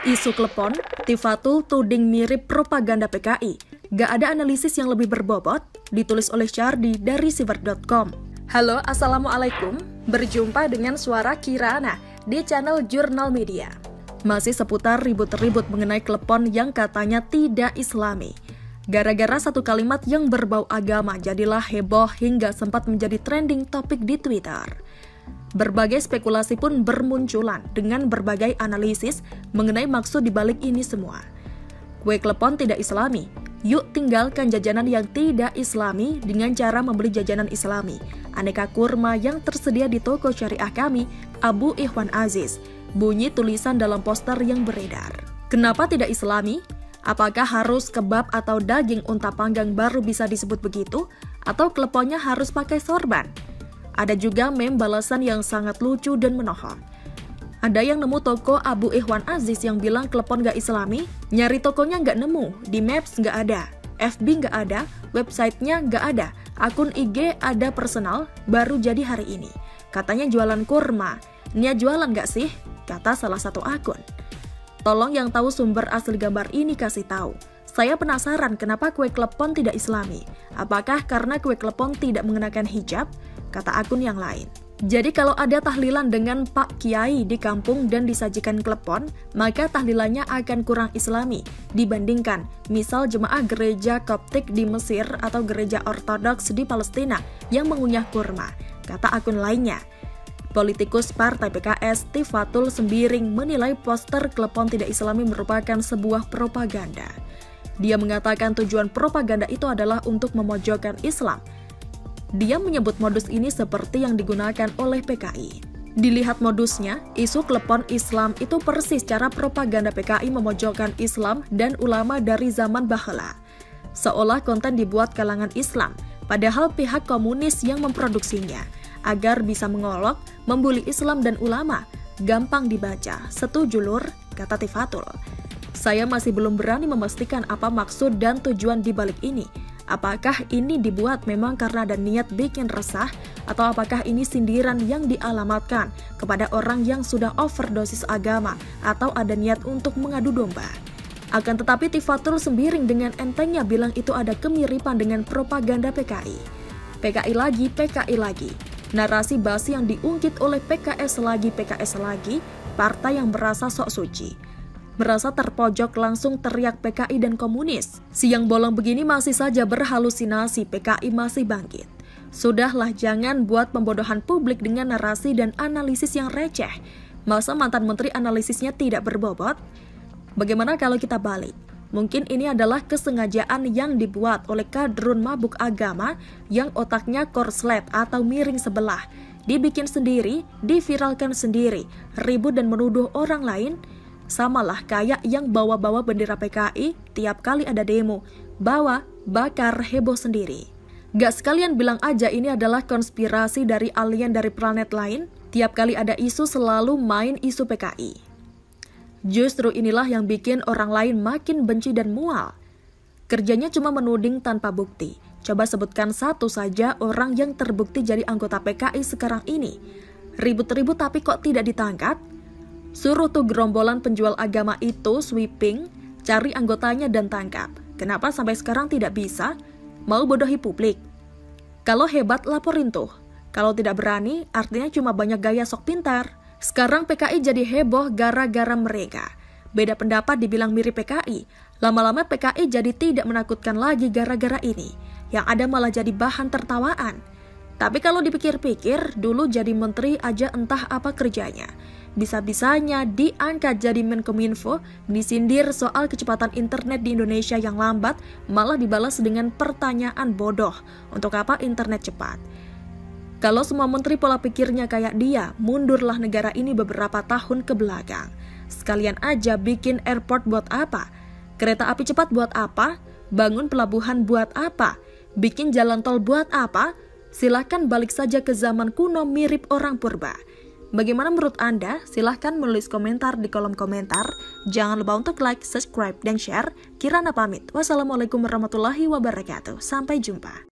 Isu klepon, Tifatul tuding mirip propaganda PKI. Gak ada analisis yang lebih berbobot, ditulis oleh Syardi dari Siver.com. Halo, Assalamualaikum. Berjumpa dengan suara Kirana di channel Jurnal Media. Masih seputar ribut-ribut mengenai klepon yang katanya tidak islami. Gara-gara satu kalimat yang berbau agama jadilah heboh hingga sempat menjadi trending topik di Twitter. Berbagai spekulasi pun bermunculan dengan berbagai analisis mengenai maksud dibalik ini semua. Kue klepon tidak islami, yuk tinggalkan jajanan yang tidak islami dengan cara membeli jajanan islami. Aneka kurma yang tersedia di toko syariah kami, Abu Ikhwan Aziz, bunyi tulisan dalam poster yang beredar. Kenapa tidak islami? Apakah harus kebab atau daging unta panggang baru bisa disebut begitu? Atau kleponnya harus pakai sorban? Ada juga meme balasan yang sangat lucu dan menohok. Ada yang nemu toko Abu Ikhwan Aziz yang bilang klepon gak islami, nyari tokonya gak nemu, di Maps gak ada, FB gak ada, websitenya gak ada, akun IG ada personal, baru jadi hari ini. Katanya jualan kurma, niat jualan gak sih? Kata salah satu akun. Tolong yang tahu sumber asli gambar ini kasih tahu. Saya penasaran kenapa kue klepon tidak islami. Apakah karena kue klepon tidak mengenakan hijab? Kata akun yang lain. Jadi kalau ada tahlilan dengan Pak Kiai di kampung dan disajikan klepon, maka tahlilannya akan kurang islami dibandingkan misal jemaah gereja Koptik di Mesir atau gereja Ortodoks di Palestina yang mengunyah kurma, kata akun lainnya. Politikus Partai PKS Tifatul Sembiring menilai poster klepon tidak islami merupakan sebuah propaganda. Dia mengatakan tujuan propaganda itu adalah untuk memojokkan Islam. Dia menyebut modus ini seperti yang digunakan oleh PKI. Dilihat modusnya, isu klepon Islam itu persis cara propaganda PKI memojokkan Islam dan ulama dari zaman baheula. Seolah konten dibuat kalangan Islam, padahal pihak komunis yang memproduksinya, agar bisa mengolok, membuli Islam dan ulama. Gampang dibaca, setuju lur, kata Tifatul. Saya masih belum berani memastikan apa maksud dan tujuan dibalik ini. Apakah ini dibuat memang karena ada niat bikin resah, atau apakah ini sindiran yang dialamatkan kepada orang yang sudah overdosis agama, atau ada niat untuk mengadu domba? Akan tetapi Tifatul Sembiring dengan entengnya bilang itu ada kemiripan dengan propaganda PKI. PKI lagi, narasi basi yang diungkit oleh PKS lagi, partai yang merasa sok suci. Merasa terpojok langsung teriak PKI dan komunis. Siang bolong begini masih saja berhalusinasi, PKI masih bangkit. Sudahlah, jangan buat pembodohan publik dengan narasi dan analisis yang receh. Masa mantan menteri analisisnya tidak berbobot? Bagaimana kalau kita balik? Mungkin ini adalah kesengajaan yang dibuat oleh kadrun mabuk agama yang otaknya korslet atau miring sebelah. Dibikin sendiri, diviralkan sendiri, ribut dan menuduh orang lain. Samalah kayak yang bawa-bawa bendera PKI tiap kali ada demo, bawa, bakar, heboh sendiri. Gak sekalian bilang aja ini adalah konspirasi dari alien dari planet lain, tiap kali ada isu selalu main isu PKI. Justru inilah yang bikin orang lain makin benci dan mual. Kerjanya cuma menuding tanpa bukti. Coba sebutkan satu saja orang yang terbukti jadi anggota PKI sekarang ini. Ribut-ribut tapi kok tidak ditangkap? Suruh tuh gerombolan penjual agama itu sweeping, cari anggotanya dan tangkap. Kenapa sampai sekarang tidak bisa? Mau bodohi publik? Kalau hebat laporin tuh. Kalau tidak berani, artinya cuma banyak gaya sok pintar. Sekarang PKI jadi heboh gara-gara mereka. Beda pendapat dibilang mirip PKI. Lama-lama PKI jadi tidak menakutkan lagi gara-gara ini. Yang ada malah jadi bahan tertawaan. Tapi kalau dipikir-pikir, dulu jadi menteri aja entah apa kerjanya. Bisa-bisanya diangkat jadi Menkominfo, disindir soal kecepatan internet di Indonesia yang lambat, malah dibalas dengan pertanyaan bodoh, untuk apa internet cepat? Kalau semua menteri pola pikirnya kayak dia, mundurlah negara ini beberapa tahun ke belakang. Sekalian aja bikin airport buat apa? Kereta api cepat buat apa? Bangun pelabuhan buat apa? Bikin jalan tol buat apa? Silahkan balik saja ke zaman kuno mirip orang purba. Bagaimana menurut Anda? Silahkan menulis komentar di kolom komentar. Jangan lupa untuk like, subscribe, dan share. Kirana pamit. Wassalamualaikum warahmatullahi wabarakatuh. Sampai jumpa.